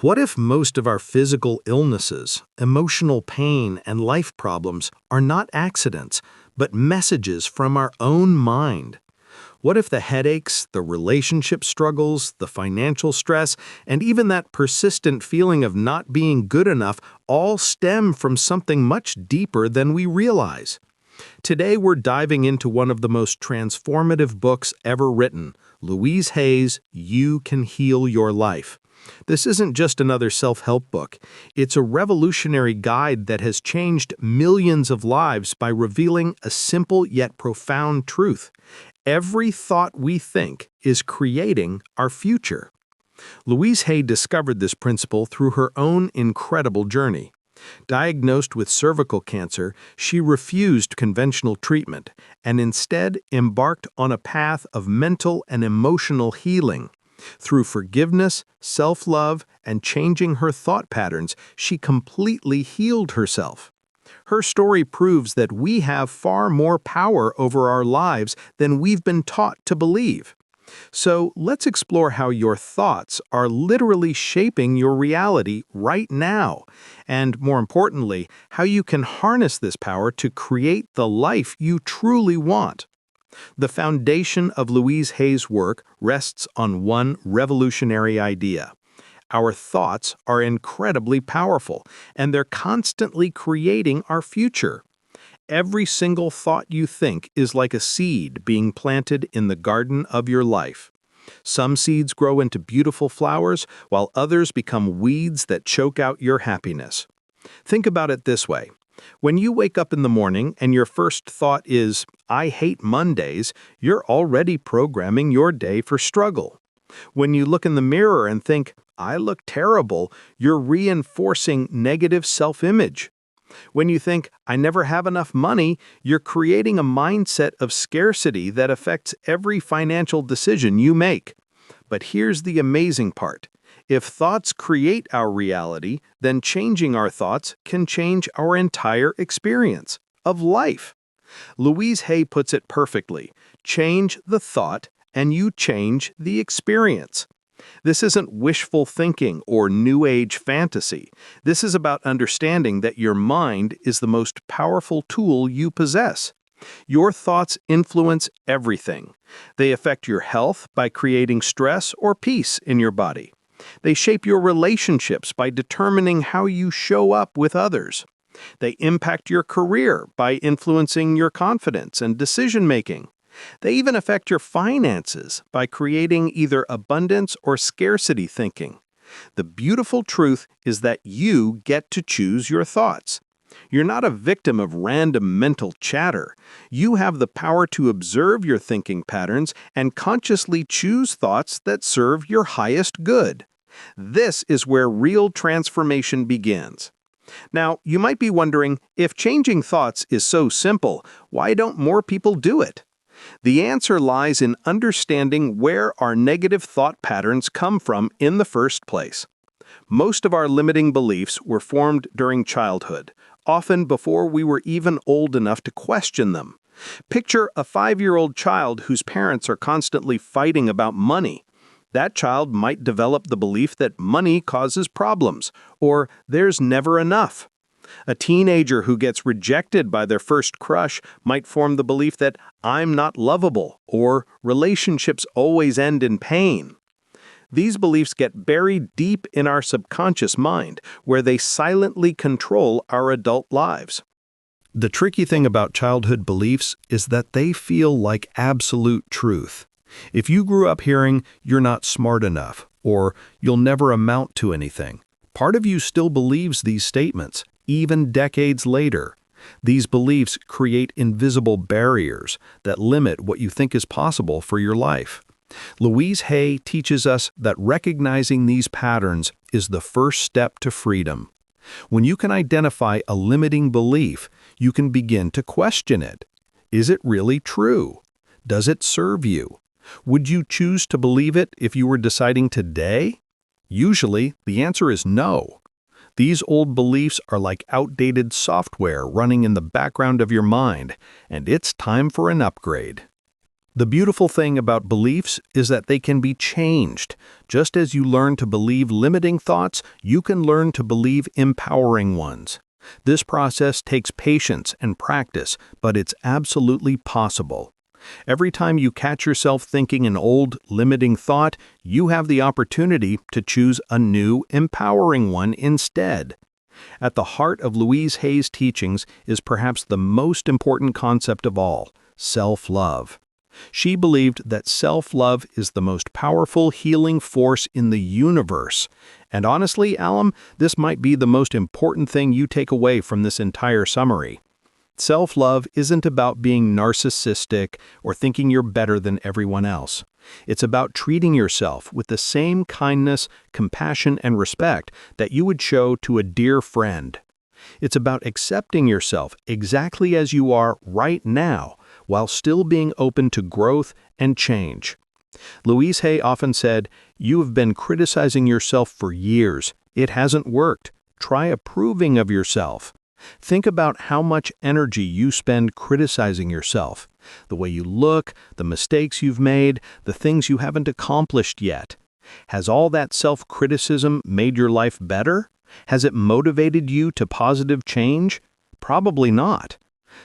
What if most of our physical illnesses, emotional pain, and life problems are not accidents, but messages from our own mind? What if the headaches, the relationship struggles, the financial stress, and even that persistent feeling of not being good enough all stem from something much deeper than we realize? Today we're diving into one of the most transformative books ever written, Louise Hay's You Can Heal Your Life. This isn't just another self-help book. It's a revolutionary guide that has changed millions of lives by revealing a simple yet profound truth. Every thought we think is creating our future. Louise Hay discovered this principle through her own incredible journey. Diagnosed with cervical cancer, she refused conventional treatment and instead embarked on a path of mental and emotional healing. Through forgiveness, self-love, and changing her thought patterns, she completely healed herself. Her story proves that we have far more power over our lives than we've been taught to believe. So let's explore how your thoughts are literally shaping your reality right now, and more importantly, how you can harness this power to create the life you truly want. The foundation of Louise Hay's work rests on one revolutionary idea. Our thoughts are incredibly powerful, and they're constantly creating our future. Every single thought you think is like a seed being planted in the garden of your life. Some seeds grow into beautiful flowers, while others become weeds that choke out your happiness. Think about it this way. When you wake up in the morning and your first thought is, "I hate Mondays," you're already programming your day for struggle. When you look in the mirror and think, "I look terrible," you're reinforcing negative self-image. When you think, "I never have enough money," you're creating a mindset of scarcity that affects every financial decision you make. But here's the amazing part. If thoughts create our reality, then changing our thoughts can change our entire experience of life. Louise Hay puts it perfectly. Change the thought, and you change the experience. This isn't wishful thinking or new age fantasy. This is about understanding that your mind is the most powerful tool you possess. Your thoughts influence everything. They affect your health by creating stress or peace in your body. They shape your relationships by determining how you show up with others. They impact your career by influencing your confidence and decision-making. They even affect your finances by creating either abundance or scarcity thinking. The beautiful truth is that you get to choose your thoughts. You're not a victim of random mental chatter. You have the power to observe your thinking patterns and consciously choose thoughts that serve your highest good. This is where real transformation begins. Now, you might be wondering, if changing thoughts is so simple, why don't more people do it? The answer lies in understanding where our negative thought patterns come from in the first place. Most of our limiting beliefs were formed during childhood, often before we were even old enough to question them. Picture a 5-year-old child whose parents are constantly fighting about money. That child might develop the belief that money causes problems, or there's never enough. A teenager who gets rejected by their first crush might form the belief that "I'm not lovable," or "relationships always end in pain." These beliefs get buried deep in our subconscious mind, where they silently control our adult lives. The tricky thing about childhood beliefs is that they feel like absolute truth. If you grew up hearing, "You're not smart enough," or "You'll never amount to anything," part of you still believes these statements, even decades later. These beliefs create invisible barriers that limit what you think is possible for your life. Louise Hay teaches us that recognizing these patterns is the first step to freedom. When you can identify a limiting belief, you can begin to question it. Is it really true? Does it serve you? Would you choose to believe it if you were deciding today? Usually, the answer is no. These old beliefs are like outdated software running in the background of your mind, and it's time for an upgrade. The beautiful thing about beliefs is that they can be changed. Just as you learn to believe limiting thoughts, you can learn to believe empowering ones. This process takes patience and practice, but it's absolutely possible. Every time you catch yourself thinking an old, limiting thought, you have the opportunity to choose a new, empowering one instead. At the heart of Louise Hay's teachings is perhaps the most important concept of all: self-love. She believed that self-love is the most powerful healing force in the universe. And honestly, Alum, this might be the most important thing you take away from this entire summary. Self-love isn't about being narcissistic or thinking you're better than everyone else. It's about treating yourself with the same kindness, compassion, and respect that you would show to a dear friend. It's about accepting yourself exactly as you are right now, while still being open to growth and change. Louise Hay often said, "You have been criticizing yourself for years. It hasn't worked. Try approving of yourself." Think about how much energy you spend criticizing yourself. The way you look, the mistakes you've made, the things you haven't accomplished yet. Has all that self-criticism made your life better? Has it motivated you to positive change? Probably not.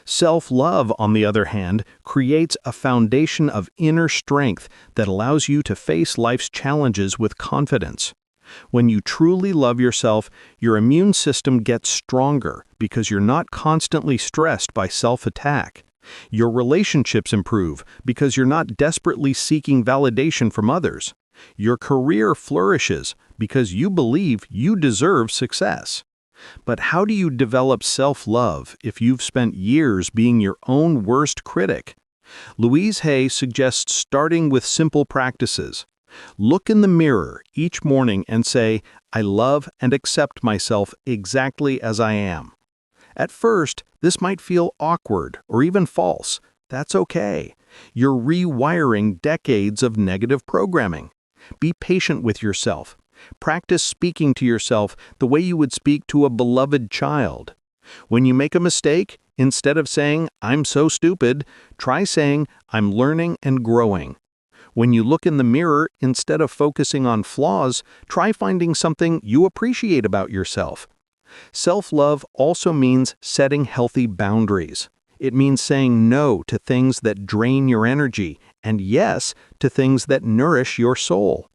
Self-love, on the other hand, creates a foundation of inner strength that allows you to face life's challenges with confidence. When you truly love yourself, your immune system gets stronger because you're not constantly stressed by self-attack. Your relationships improve because you're not desperately seeking validation from others. Your career flourishes because you believe you deserve success. But how do you develop self-love if you've spent years being your own worst critic? Louise Hay suggests starting with simple practices. Look in the mirror each morning and say, "I love and accept myself exactly as I am." At first, this might feel awkward or even false. That's okay. You're rewiring decades of negative programming. Be patient with yourself. Practice speaking to yourself the way you would speak to a beloved child. When you make a mistake, instead of saying, "I'm so stupid," try saying, "I'm learning and growing." When you look in the mirror, instead of focusing on flaws, try finding something you appreciate about yourself. Self-love also means setting healthy boundaries. It means saying no to things that drain your energy and yes to things that nourish your soul.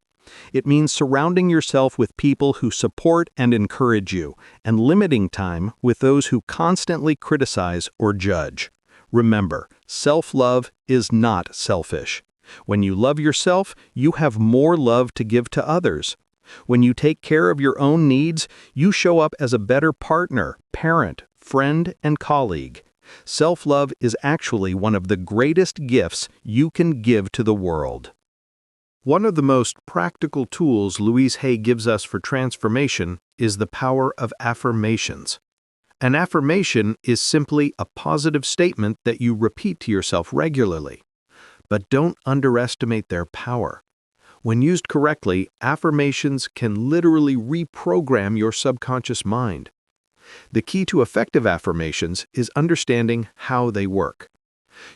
It means surrounding yourself with people who support and encourage you, and limiting time with those who constantly criticize or judge. Remember, self-love is not selfish. When you love yourself, you have more love to give to others. When you take care of your own needs, you show up as a better partner, parent, friend, and colleague. Self-love is actually one of the greatest gifts you can give to the world. One of the most practical tools Louise Hay gives us for transformation is the power of affirmations. An affirmation is simply a positive statement that you repeat to yourself regularly. But don't underestimate their power. When used correctly, affirmations can literally reprogram your subconscious mind. The key to effective affirmations is understanding how they work.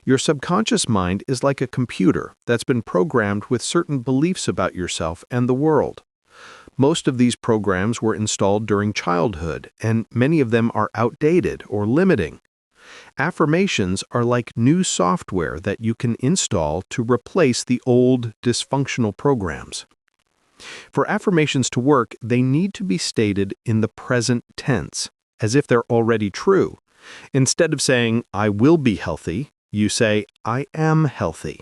Your subconscious mind is like a computer that's been programmed with certain beliefs about yourself and the world. Most of these programs were installed during childhood, and many of them are outdated or limiting. Affirmations are like new software that you can install to replace the old, dysfunctional programs. For affirmations to work, they need to be stated in the present tense, as if they're already true. Instead of saying, "I will be healthy," you say, "I am healthy."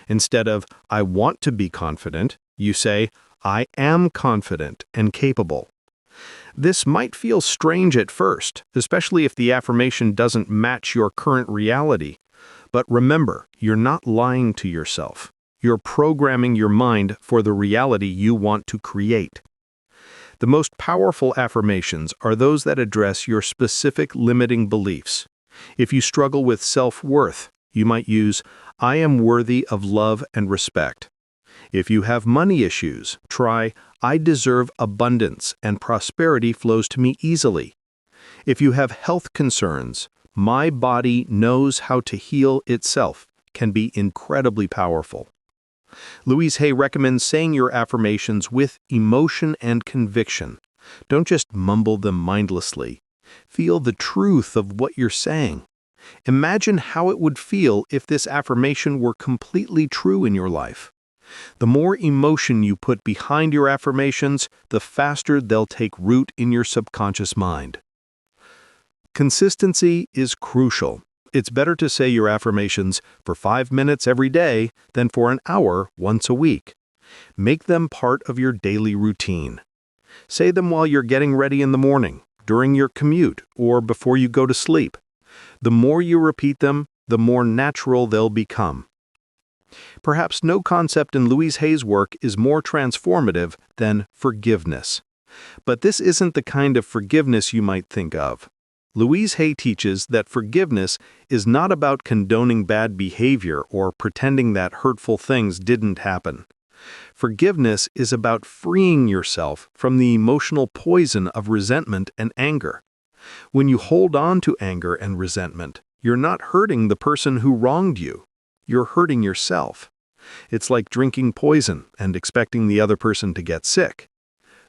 Instead of, "I want to be confident," you say, "I am confident and capable." This might feel strange at first, especially if the affirmation doesn't match your current reality. But remember, you're not lying to yourself. You're programming your mind for the reality you want to create. The most powerful affirmations are those that address your specific limiting beliefs. If you struggle with self-worth, you might use, "I am worthy of love and respect." If you have money issues, try, "I deserve abundance and prosperity flows to me easily." If you have health concerns, "My body knows how to heal itself," can be incredibly powerful. Louise Hay recommends saying your affirmations with emotion and conviction. Don't just mumble them mindlessly. Feel the truth of what you're saying. Imagine how it would feel if this affirmation were completely true in your life. The more emotion you put behind your affirmations, the faster they'll take root in your subconscious mind. Consistency is crucial. It's better to say your affirmations for 5 minutes every day than for an hour once a week. Make them part of your daily routine. Say them while you're getting ready in the morning, during your commute, or before you go to sleep. The more you repeat them, the more natural they'll become. Perhaps no concept in Louise Hay's work is more transformative than forgiveness. But this isn't the kind of forgiveness you might think of. Louise Hay teaches that forgiveness is not about condoning bad behavior or pretending that hurtful things didn't happen. Forgiveness is about freeing yourself from the emotional poison of resentment and anger. When you hold on to anger and resentment, you're not hurting the person who wronged you. You're hurting yourself. It's like drinking poison and expecting the other person to get sick.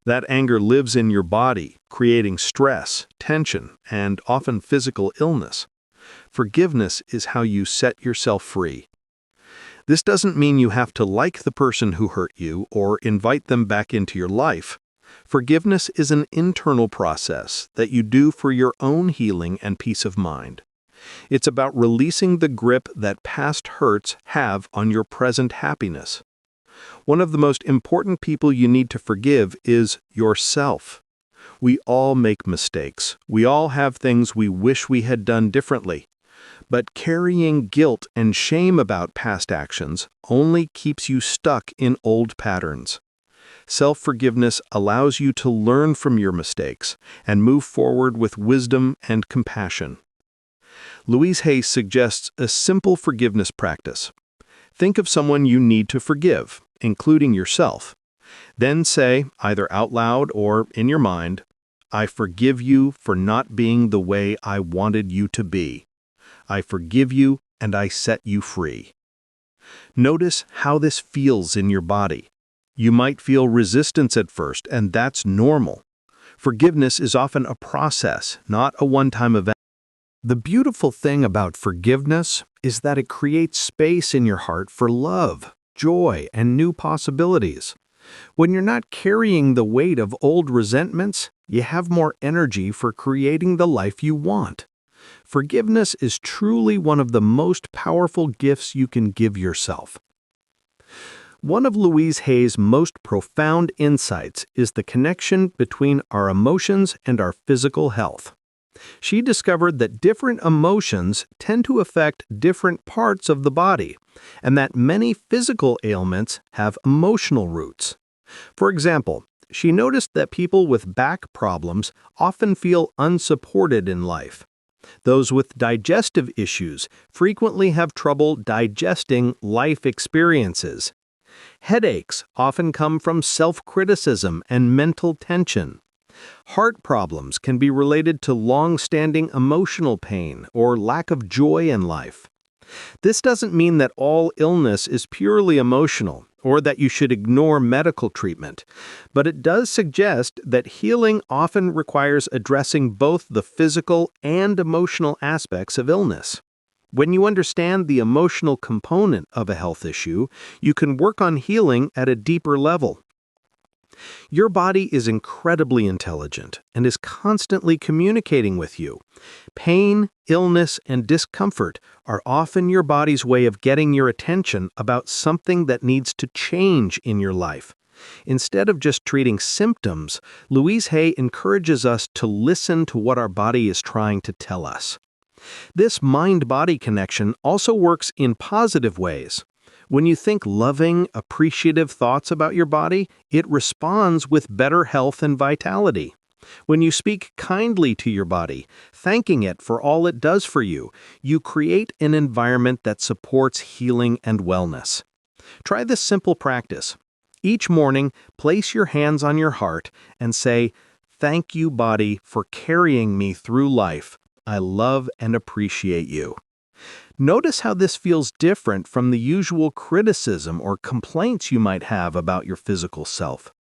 That anger lives in your body, creating stress, tension, and often physical illness. Forgiveness is how you set yourself free. This doesn't mean you have to like the person who hurt you or invite them back into your life. Forgiveness is an internal process that you do for your own healing and peace of mind. It's about releasing the grip that past hurts have on your present happiness. One of the most important people you need to forgive is yourself. We all make mistakes. We all have things we wish we had done differently. But carrying guilt and shame about past actions only keeps you stuck in old patterns. Self-forgiveness allows you to learn from your mistakes and move forward with wisdom and compassion. Louise Hay suggests a simple forgiveness practice. Think of someone you need to forgive, including yourself. Then say, either out loud or in your mind, "I forgive you for not being the way I wanted you to be. I forgive you and I set you free." Notice how this feels in your body. You might feel resistance at first, and that's normal. Forgiveness is often a process, not a one-time event. The beautiful thing about forgiveness is that it creates space in your heart for love, joy, and new possibilities. When you're not carrying the weight of old resentments, you have more energy for creating the life you want. Forgiveness is truly one of the most powerful gifts you can give yourself. One of Louise Hay's most profound insights is the connection between our emotions and our physical health. She discovered that different emotions tend to affect different parts of the body, and that many physical ailments have emotional roots. For example, she noticed that people with back problems often feel unsupported in life. Those with digestive issues frequently have trouble digesting life experiences. Headaches often come from self-criticism and mental tension. Heart problems can be related to long-standing emotional pain or lack of joy in life. This doesn't mean that all illness is purely emotional or that you should ignore medical treatment, but it does suggest that healing often requires addressing both the physical and emotional aspects of illness. When you understand the emotional component of a health issue, you can work on healing at a deeper level. Your body is incredibly intelligent and is constantly communicating with you. Pain, illness, and discomfort are often your body's way of getting your attention about something that needs to change in your life. Instead of just treating symptoms, Louise Hay encourages us to listen to what our body is trying to tell us. This mind-body connection also works in positive ways. When you think loving, appreciative thoughts about your body, it responds with better health and vitality. When you speak kindly to your body, thanking it for all it does for you, you create an environment that supports healing and wellness. Try this simple practice. Each morning, place your hands on your heart and say, "Thank you, body, for carrying me through life. I love and appreciate you." Notice how this feels different from the usual criticism or complaints you might have about your physical self.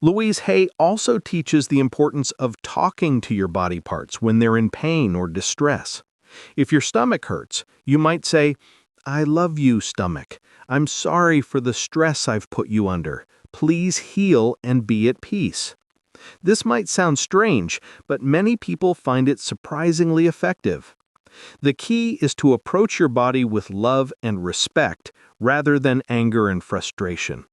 Louise Hay also teaches the importance of talking to your body parts when they're in pain or distress. If your stomach hurts, you might say, "I love you, stomach. I'm sorry for the stress I've put you under. Please heal and be at peace." This might sound strange, but many people find it surprisingly effective. The key is to approach your body with love and respect rather than anger and frustration.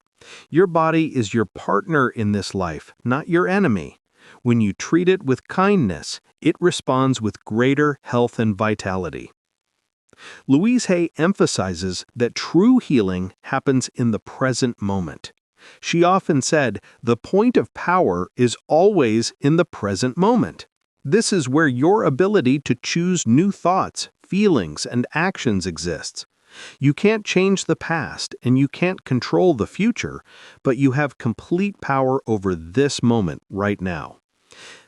Your body is your partner in this life, not your enemy. When you treat it with kindness, it responds with greater health and vitality. Louise Hay emphasizes that true healing happens in the present moment. She often said, "The point of power is always in the present moment." This is where your ability to choose new thoughts, feelings, and actions exists. You can't change the past and you can't control the future, but you have complete power over this moment right now.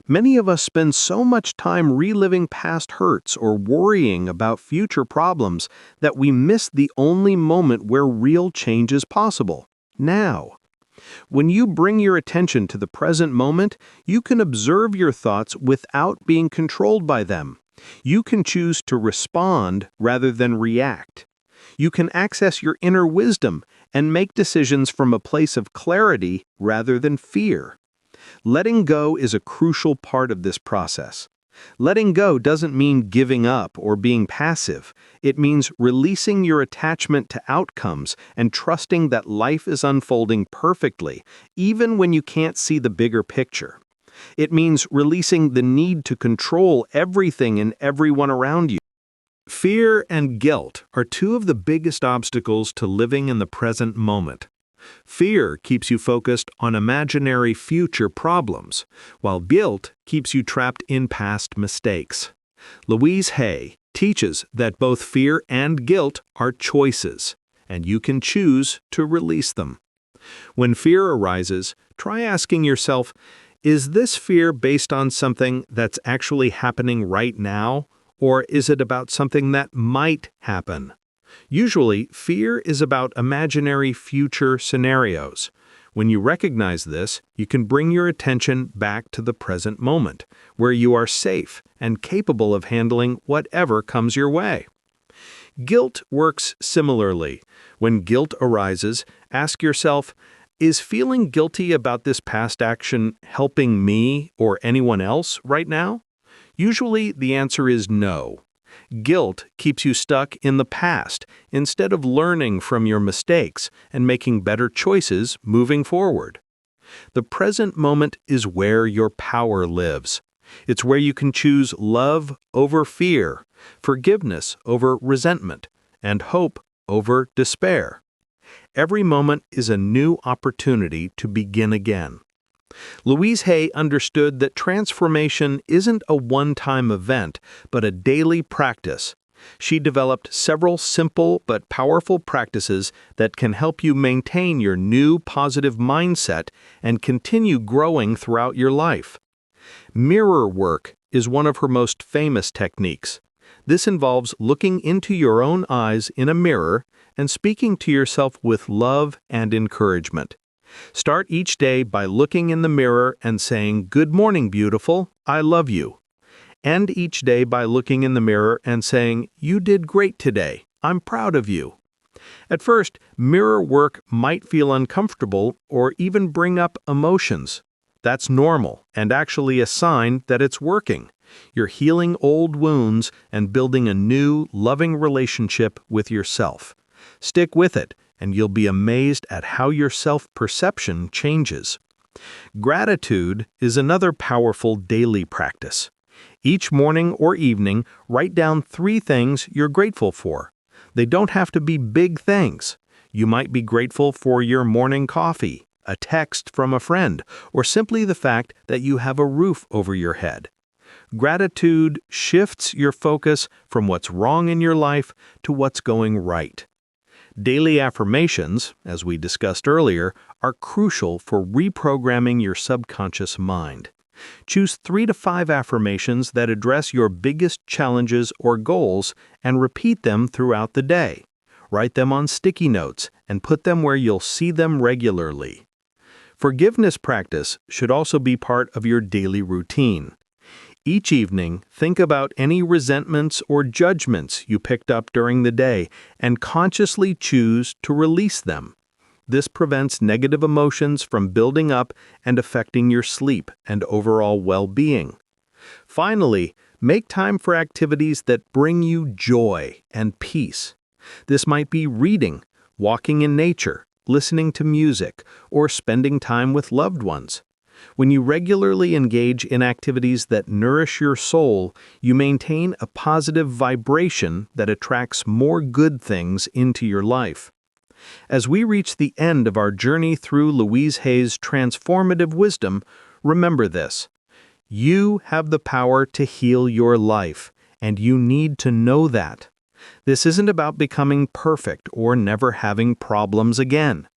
Many of us spend so much time reliving past hurts or worrying about future problems that we miss the only moment where real change is possible, now. When you bring your attention to the present moment, you can observe your thoughts without being controlled by them. You can choose to respond rather than react. You can access your inner wisdom and make decisions from a place of clarity rather than fear. Letting go is a crucial part of this process. Letting go doesn't mean giving up or being passive. It means releasing your attachment to outcomes and trusting that life is unfolding perfectly, even when you can't see the bigger picture. It means releasing the need to control everything and everyone around you. Fear and guilt are two of the biggest obstacles to living in the present moment. Fear keeps you focused on imaginary future problems, while guilt keeps you trapped in past mistakes. Louise Hay teaches that both fear and guilt are choices, and you can choose to release them. When fear arises, try asking yourself, is this fear based on something that's actually happening right now, or is it about something that might happen? Usually, fear is about imaginary future scenarios. When you recognize this, you can bring your attention back to the present moment, where you are safe and capable of handling whatever comes your way. Guilt works similarly. When guilt arises, ask yourself, is feeling guilty about this past action helping me or anyone else right now? Usually, the answer is no. Guilt keeps you stuck in the past instead of learning from your mistakes and making better choices moving forward. The present moment is where your power lives. It's where you can choose love over fear, forgiveness over resentment, and hope over despair. Every moment is a new opportunity to begin again. Louise Hay understood that transformation isn't a one-time event, but a daily practice. She developed several simple but powerful practices that can help you maintain your new positive mindset and continue growing throughout your life. Mirror work is one of her most famous techniques. This involves looking into your own eyes in a mirror and speaking to yourself with love and encouragement. Start each day by looking in the mirror and saying, "Good morning, beautiful, I love you." End each day by looking in the mirror and saying, "You did great today, I'm proud of you." At first, mirror work might feel uncomfortable or even bring up emotions. That's normal and actually a sign that it's working. You're healing old wounds and building a new, loving relationship with yourself. Stick with it, and you'll be amazed at how your self-perception changes. Gratitude is another powerful daily practice. Each morning or evening, write down 3 things you're grateful for. They don't have to be big things. You might be grateful for your morning coffee, a text from a friend, or simply the fact that you have a roof over your head. Gratitude shifts your focus from what's wrong in your life to what's going right. Daily affirmations, as we discussed earlier, are crucial for reprogramming your subconscious mind. Choose 3 to 5 affirmations that address your biggest challenges or goals and repeat them throughout the day. Write them on sticky notes and put them where you'll see them regularly. Forgiveness practice should also be part of your daily routine. Each evening, think about any resentments or judgments you picked up during the day and consciously choose to release them. This prevents negative emotions from building up and affecting your sleep and overall well-being. Finally, make time for activities that bring you joy and peace. This might be reading, walking in nature, listening to music, or spending time with loved ones. When you regularly engage in activities that nourish your soul, you maintain a positive vibration that attracts more good things into your life. As we reach the end of our journey through Louise Hay's transformative wisdom, remember this: you have the power to heal your life, and you need to know that. This isn't about becoming perfect or never having problems again.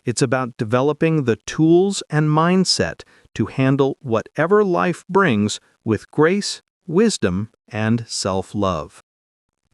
It's about developing the tools and mindset to handle whatever life brings with grace, wisdom, and self-love.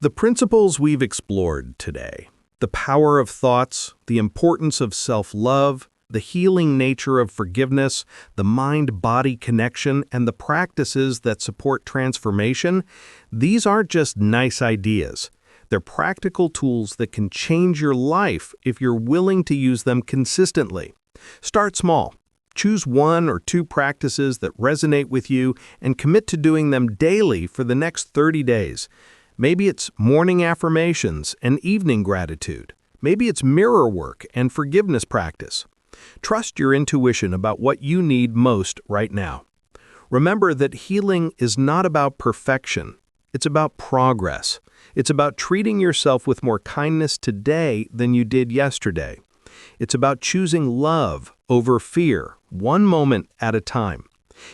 The principles we've explored today, the power of thoughts, the importance of self-love, the healing nature of forgiveness, the mind-body connection, and the practices that support transformation, these aren't just nice ideas. They're practical tools that can change your life if you're willing to use them consistently. Start small. Choose 1 or 2 practices that resonate with you and commit to doing them daily for the next 30 days. Maybe it's morning affirmations and evening gratitude. Maybe it's mirror work and forgiveness practice. Trust your intuition about what you need most right now. Remember that healing is not about perfection. It's about progress. It's about treating yourself with more kindness today than you did yesterday. It's about choosing love over fear, one moment at a time.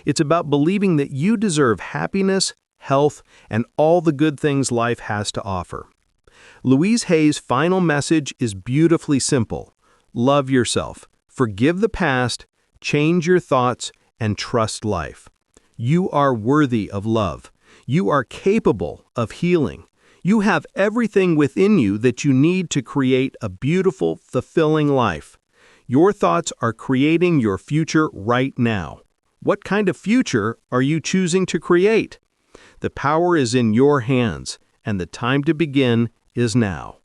It's about believing that you deserve happiness, health, and all the good things life has to offer. Louise Hay's final message is beautifully simple. Love yourself, forgive the past, change your thoughts, and trust life. You are worthy of love. You are capable of healing. You have everything within you that you need to create a beautiful, fulfilling life. Your thoughts are creating your future right now. What kind of future are you choosing to create? The power is in your hands, and the time to begin is now.